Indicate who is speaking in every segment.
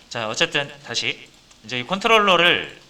Speaker 1: 자, 어쨌든 다시 이제 이 컨트롤러를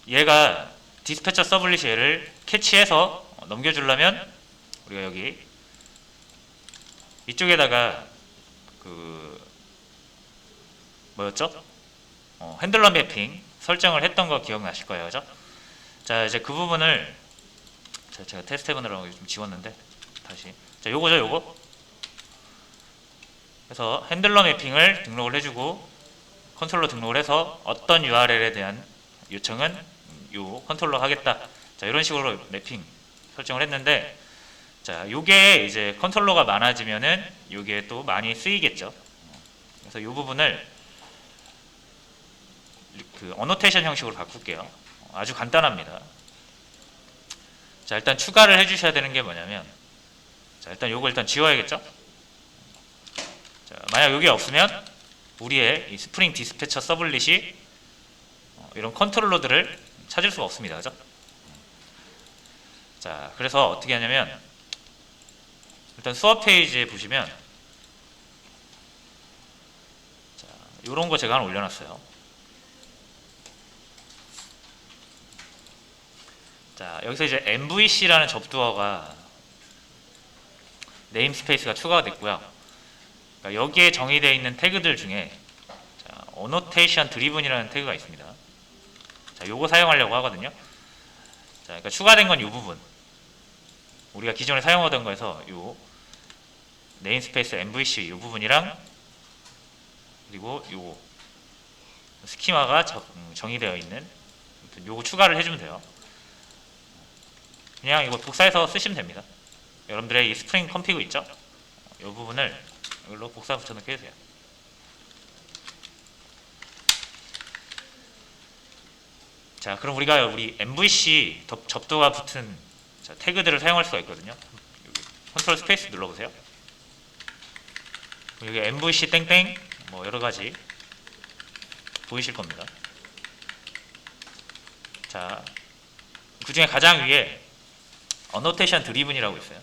Speaker 1: 얘가 디스패처 서블릿이 얘를 캐치해서 넘겨주려면 우리가 여기 이쪽에다가 그 뭐였죠? 핸들러 매핑 설정을 했던 거 기억나실 거예요, 그죠? 자, 이제 그 부분을 제가 테스트 해보느라고 좀 지웠는데 다시 자, 요거죠, 요거. 그래서 핸들러 매핑을 등록을 해주고 컨트롤러 등록을 해서 어떤 URL에 대한 요청은 요 컨트롤러 하겠다. 자, 이런 식으로 매핑 설정을 했는데, 자, 요게 이제 컨트롤러가 많아지면은 요게 또 많이 쓰이겠죠. 그래서 요 부분을 그 어노테이션 형식으로 바꿀게요. 아주 간단합니다. 자, 일단 추가를 해주셔야 되는 게 뭐냐면, 자, 일단 요거 일단 지워야겠죠. 자, 만약 요게 없으면 우리의 이 스프링 디스패처 서블릿이 이런 컨트롤러들을 찾을 수가 없습니다. 그죠? 자, 그래서 어떻게 하냐면 일단 수업 페이지에 보시면 자, 요런 거 제가 하나 올려놨어요. 자, 여기서 이제 MVC라는 접두어가 네임스페이스가 추가가 됐고요. 그러니까 여기에 정의되어 있는 태그들 중에 자, 어노테이션 드리븐이라는 태그가 있습니다. 자, 요거 사용하려고 하거든요. 자, 그러니까 추가된 건 이 부분. 우리가 기존에 사용하던 거에서 요 네임스페이스 MVC 이 부분이랑 그리고 요 스키마가 정의되어 있는 요거 추가를 해주면 돼요. 그냥 이거 복사해서 쓰시면 됩니다. 여러분들의 이 스프링 컴피그 있죠? 이 부분을 이걸로 복사 붙여넣기 해주세요. 자, 그럼 우리가 우리 MVC 접두가 붙은 자, 태그들을 사용할 수가 있거든요. 여기 컨트롤 스페이스 눌러보세요. 여기 MVC 땡땡 뭐 여러가지 보이실 겁니다. 자, 그 중에 가장 위에 어노테이션 드리븐이라고 있어요.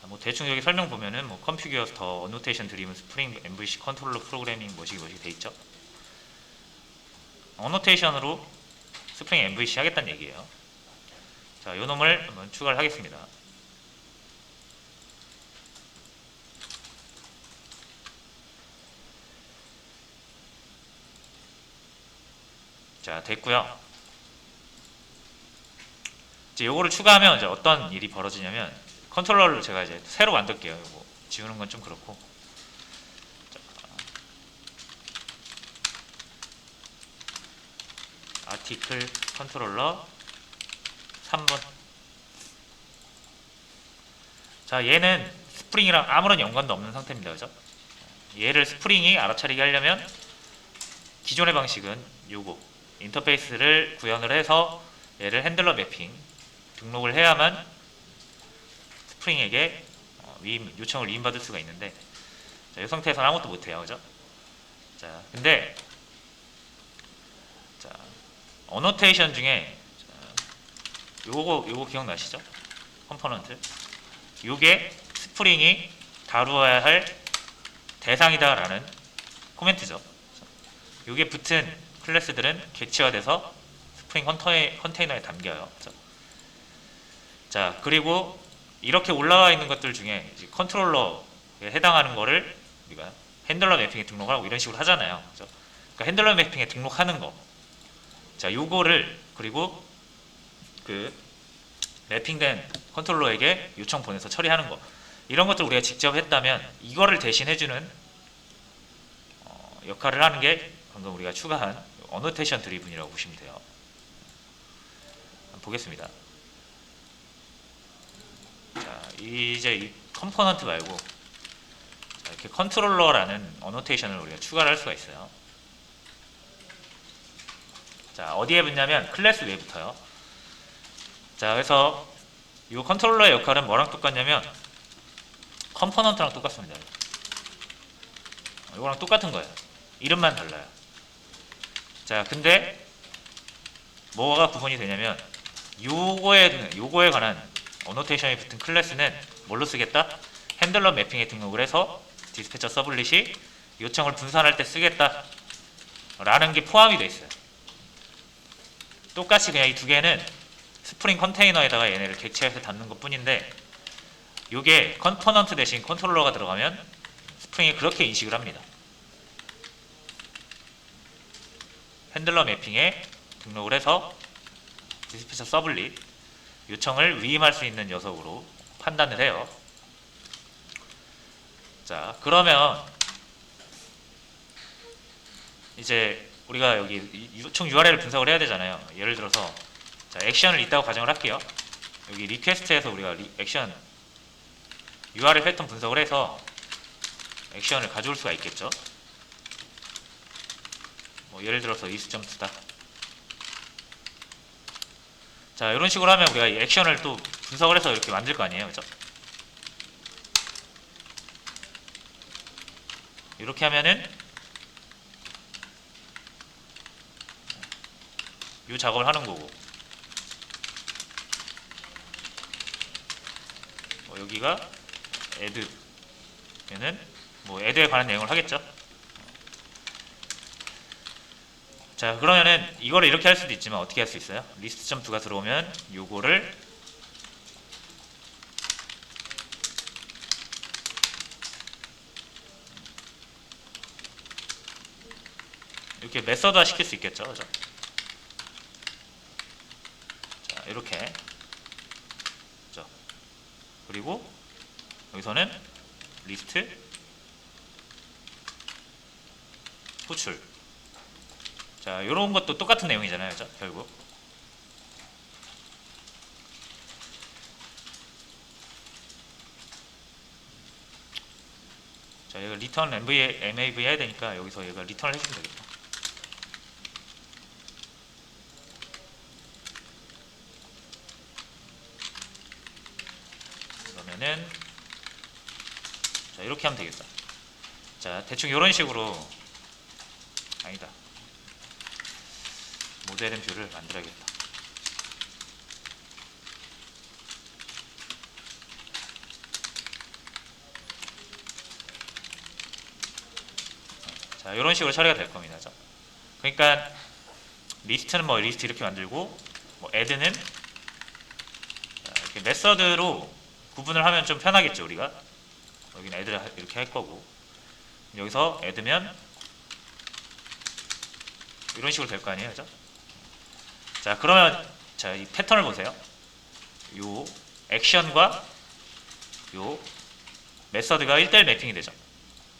Speaker 1: 자, 뭐 대충 여기 설명 보면은 뭐 컴퓨기어스 더 어노테이션 드리븐 스프링 MVC 컨트롤러 프로그래밍 뭐시기 돼 있죠. 어노테이션으로 스프링 MVC 하겠다는 얘기예요. 자, 요 놈을 한번 추가를 하겠습니다. 자, 됐고요. 이제 요거를 추가하면 이제 어떤 일이 벌어지냐면 컨트롤러를 제가 이제 새로 만들게요. 요거 지우는 건 좀 그렇고. 자, 아티클 컨트롤러 3번. 자, 얘는 스프링이랑 아무런 연관도 없는 상태입니다. 그죠? 얘를 스프링이 알아차리게 하려면 기존의 방식은 요거 인터페이스를 구현을 해서 얘를 핸들러 매핑 등록을 해야만 스프링에게 요청을 위임받을 수가 있는데 자, 이 상태에서는 아무것도 못해요. 그죠? 자, 근데 자, 어노테이션 중에 자, 요거 기억나시죠? 컴포넌트 요게 스프링이 다루어야 할 대상이다 라는 코멘트죠. 요게 붙은 클래스들은 객체화돼서 스프링 컨테이너에 담겨요. 자, 그리고 이렇게 올라와 있는 것들 중에 이제 컨트롤러에 해당하는 거를 우리가 핸들러 매핑에 등록하고 이런 식으로 하잖아요. 그죠? 그러니까 핸들러 매핑에 등록하는 거. 자, 요거를 그리고 그 매핑된 컨트롤러에게 요청 보내서 처리하는 거. 이런 것들 우리가 직접 했다면 이거를 대신 해주는 역할을 하는 게 방금 우리가 추가한 어노테이션 드리븐이라고 보시면 돼요. 보겠습니다. 자, 이제 이 컴포넌트 말고 자, 이렇게 컨트롤러라는 어노테이션을 우리가 추가를 할 수가 있어요. 자, 어디에 붙냐면 클래스 위에 붙어요. 자, 그래서 이 컨트롤러의 역할은 뭐랑 똑같냐면 컴포넌트랑 똑같습니다. 이거랑 똑같은 거예요. 이름만 달라요. 자, 근데 뭐가 구분이 되냐면 요거에 관한 어노테이션이 붙은 클래스는 뭘로 쓰겠다? 핸들러 매핑에 등록을 해서 디스패처 서블릿이 요청을 분산할 때 쓰겠다 라는 게 포함이 되어 있어요. 똑같이 그냥 이 두 개는 스프링 컨테이너에다가 얘네를 객체해서 담는 것 뿐인데, 요게 컴포넌트 대신 컨트롤러가 들어가면 스프링이 그렇게 인식을 합니다. 핸들러 매핑에 등록을 해서 디스패처 서블릿 요청을 위임할 수 있는 녀석으로 판단을 해요. 자, 그러면 이제 우리가 여기 총 URL을 분석을 해야 되잖아요. 예를 들어서 자, 액션을 있다고 가정을 할게요. 여기 리퀘스트에서 우리가 액션 URL 패턴 분석을 해서 액션을 가져올 수가 있겠죠. 뭐 예를 들어서 is.to다. 자, 이런 식으로 하면 우리가 이 액션을 또 분석을 해서 이렇게 만들 거 아니에요, 그죠? 이렇게 하면은 이 작업을 하는 거고, 여기가 add, 얘는 뭐 add에 관한 내용을 하겠죠. 자, 그러면은 이거를 이렇게 할 수도 있지만 어떻게 할 수 있어요? list.to가 들어오면 요거를 이렇게 메서드화 시킬 수 있겠죠, 그죠? 자, 이렇게, 그죠? 그리고 여기서는 리스트 호출. 자, 요런 것도 똑같은 내용이잖아요, 그죠? 결국. 자, 얘가 return MAV 해야 되니까 여기서 얘가 return을 해주면 되겠다. 그러면은 자, 이렇게 하면 되겠다. 자, 대충 이런 식으로, 아니다, 모델은 뷰를 만들어야겠다. 자, 이런 식으로 처리가 될 겁니다. 그러니까 리스트는 뭐 리스트 이렇게 만들고, 뭐 add는 이렇게 메서드로 구분을 하면 좀 편하겠죠, 우리가. 여기는 add 이렇게 할 거고, 여기서 add면 이런 식으로 될 거 아니에요, 그죠? 자, 그러면 자, 이 패턴을 보세요. 요 액션과 요 메서드가 1대1 매핑이 되죠.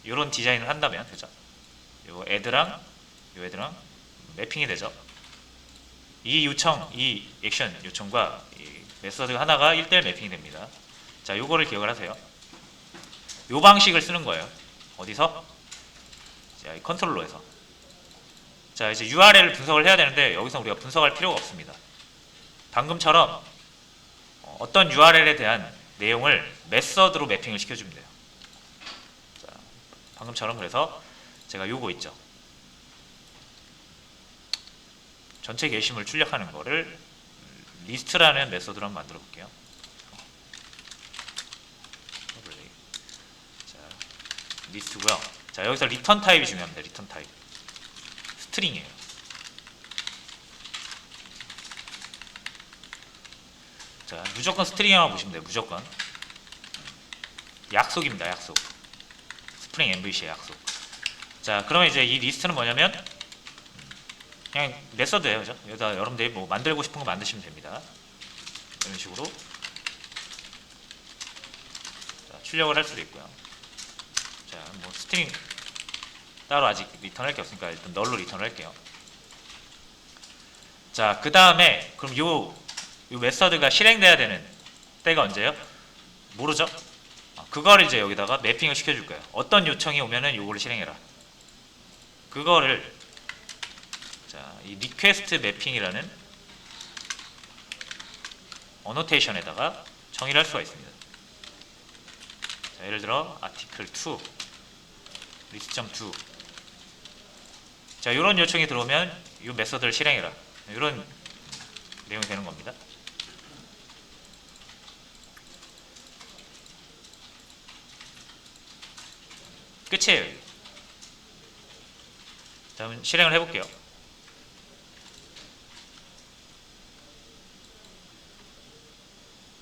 Speaker 1: 이런 디자인을 한다면, 그죠? 요 add랑 요 add랑 매핑이 되죠. 이 요청, 이 액션 요청과 이 메서드 하나가 1대1 매핑이 됩니다. 자, 요거를 기억을 하세요. 요 방식을 쓰는 거예요. 어디서? 자, 이 컨트롤러에서. 자, 이제 URL을 분석을 해야 되는데 여기서 우리가 분석할 필요가 없습니다. 방금처럼 어떤 URL에 대한 내용을 메서드로 매핑을 시켜주면 돼요. 자, 방금처럼. 그래서 제가 요거 있죠. 전체 게시물 출력하는 거를 리스트라는 메서드로 한번 만들어 볼게요. 자, 리스트고요. 자, 여기서 리턴 타입이 중요합니다. 리턴 타입. 스트링이에요. 자, 무조건 스트링이라고 보시면 돼요. 무조건. 약속입니다. 약속. 스프링 MVC의 약속. 자, 그러면 이제 이 리스트는 뭐냐면 그냥 메서드예요, 그죠? 여기다 여러분들이 뭐 만들고 싶은 거 만드시면 됩니다. 이런 식으로 자, 출력을 할 수도 있고요. 자, 뭐 스트링 따로 아직 리턴할 게 없으니까 일단 널로 리턴을 할게요. 자, 그 다음에 그럼 요 메서드가 실행돼야 되는 때가 언제예요? 모르죠? 그거를 이제 여기다가 매핑을 시켜줄 거예요. 어떤 요청이 오면은 요거를 실행해라. 그거를 자, 이 리퀘스트 매핑이라는 어노테이션에다가 정의를 할 수가 있습니다. 자, 예를 들어 article 2 list.to. 자, 이런 요청이 들어오면 이 메서드를 실행해라. 이런 내용이 되는 겁니다. 끝이에요. 자, 한번 실행을 해볼게요.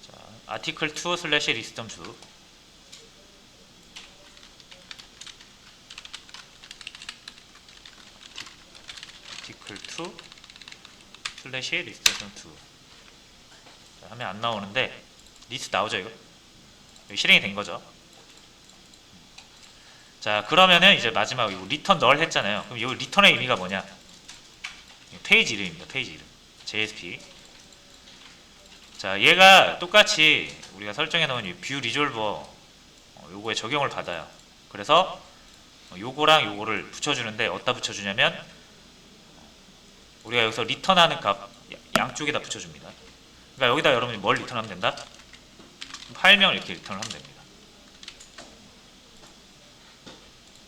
Speaker 1: 자, article 2 slash list.2 article 2 slash list.2 하면 안 나오는데 리스트 나오죠 이거? 여기 실행이 된 거죠. 자, 그러면은 이제 마지막 이거 리턴 널 했잖아요. 그럼 이 리턴의 의미가 뭐냐? 페이지 이름입니다. 페이지 이름. JSP. 자, 얘가 똑같이 우리가 설정해 놓은 이 뷰 리졸버 요거에 적용을 받아요. 그래서 요거랑 요거를 붙여주는데 어디다 붙여주냐면 우리가 여기서 리턴하는 값 양쪽에다 붙여줍니다. 그러니까 여기다 여러분이 뭘 리턴하면 된다? 파일명을 이렇게 리턴을 하면 됩니다.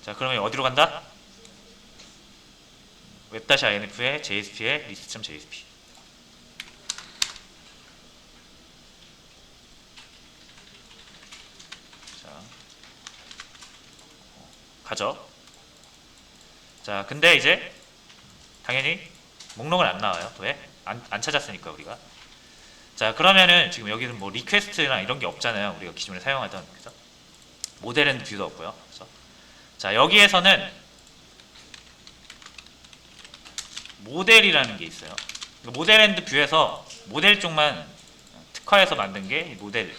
Speaker 1: 자, 그러면 어디로 간다? web-inf의 JSP의 list.jsp. 자, 가죠. 자, 근데 이제 당연히 목록은 안 나와요. 왜? 안 찾았으니까 우리가. 자, 그러면은 지금 여기는 뭐 리퀘스트나 이런 게 없잖아요. 우리가 기존에 사용하던, 그죠? 모델 앤드 뷰도 없고요. 그래서 자, 여기에서는 모델이라는 게 있어요. 모델 앤드 뷰에서 모델 쪽만 특화해서 만든 게 모델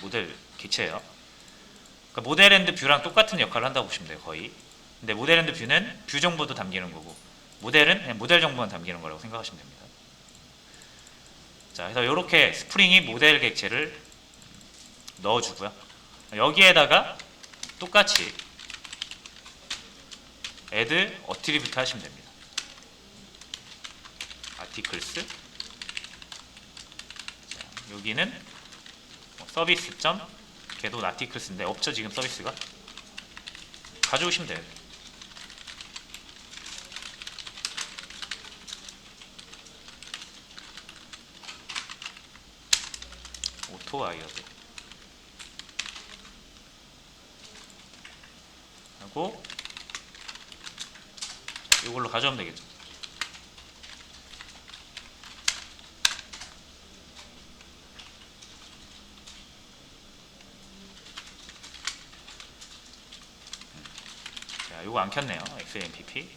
Speaker 1: 객체예요. 그러니까 모델 앤드 뷰랑 똑같은 역할을 한다고 보시면 돼요, 거의. 근데 모델 앤드 뷰는 뷰 정보도 담기는 거고, 모델은 그냥 모델 정보만 담기는 거라고 생각하시면 됩니다. 자, 그래서 이렇게 스프링이 모델 객체를 넣어주고요. 여기에다가 똑같이 add attribute 하시면 됩니다. articles. 자, 여기는 서비스.get articles인데 없죠 지금 서비스가. 가져오시면 돼요. 오토 와이어드 하고 이걸로 가져오면 되겠죠. 자, 요거 안 켰네요. XAMPP.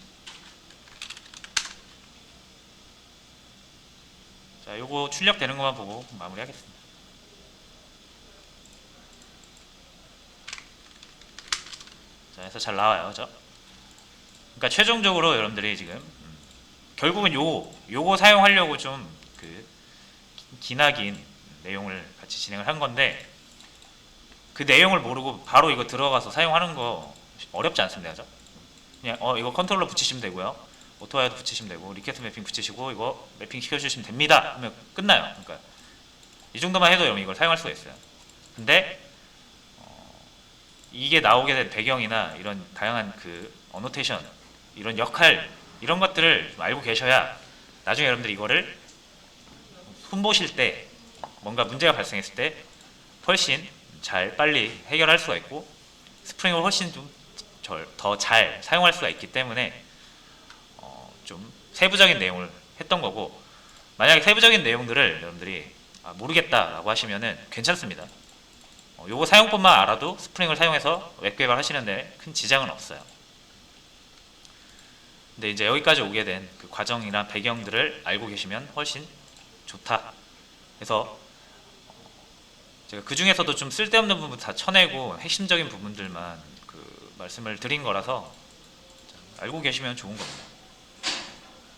Speaker 1: 자, 요거 출력되는 것만 보고 마무리하겠습니다. 자, 그래서 잘 나와요, 그죠? 그러니까 최종적으로 여러분들이 지금 결국은 요거 사용하려고 좀 그 기나긴 내용을 같이 진행을 한 건데 그 내용을 모르고 바로 이거 들어가서 사용하는 거 어렵지 않습니다, 그죠? 그냥 이거 컨트롤러 붙이시면 되고요, 오토와이어도 붙이시면 되고, 리퀘스트 매핑 붙이시고 이거 매핑 시켜주시면 됩니다 하면 끝나요. 그러니까 이 정도만 해도 여러분 이걸 사용할 수가 있어요. 근데 이게 나오게 된 배경이나 이런 다양한 그 어노테이션, 이런 역할, 이런 것들을 좀 알고 계셔야 나중에 여러분들이 이거를 손보실 때 뭔가 문제가 발생했을 때 훨씬 잘 빨리 해결할 수가 있고 스프링을 훨씬 좀 더 잘 사용할 수가 있기 때문에 좀 세부적인 내용을 했던 거고, 만약에 세부적인 내용들을 여러분들이 모르겠다라고 하시면은 괜찮습니다. 요거 사용법만 알아도 스프링을 사용해서 웹 개발 하시는데 큰 지장은 없어요. 근데 이제 여기까지 오게 된 그 과정이나 배경들을 알고 계시면 훨씬 좋다. 그래서 제가 그 중에서도 좀 쓸데없는 부분 다 쳐내고 핵심적인 부분들만 그 말씀을 드린 거라서 알고 계시면 좋은 겁니다.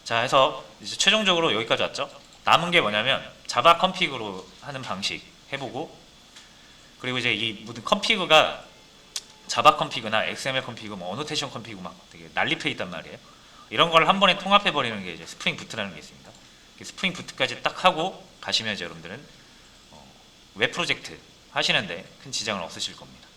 Speaker 1: 자, 해서 이제 최종적으로 여기까지 왔죠. 남은 게 뭐냐면 자바 컴피그로 하는 방식 해보고, 그리고 이제 이 모든 컴피그가 자바 컴피그나 XML 컴피그, 뭐 어노테이션 컴피그 막 되게 난립해 있단 말이에요. 이런 걸 한 번에 통합해 버리는 게 이제 스프링 부트라는 게 있습니다. 스프링 부트까지 딱 하고 가시면 이제 여러분들은 웹 프로젝트 하시는데 큰 지장은 없으실 겁니다.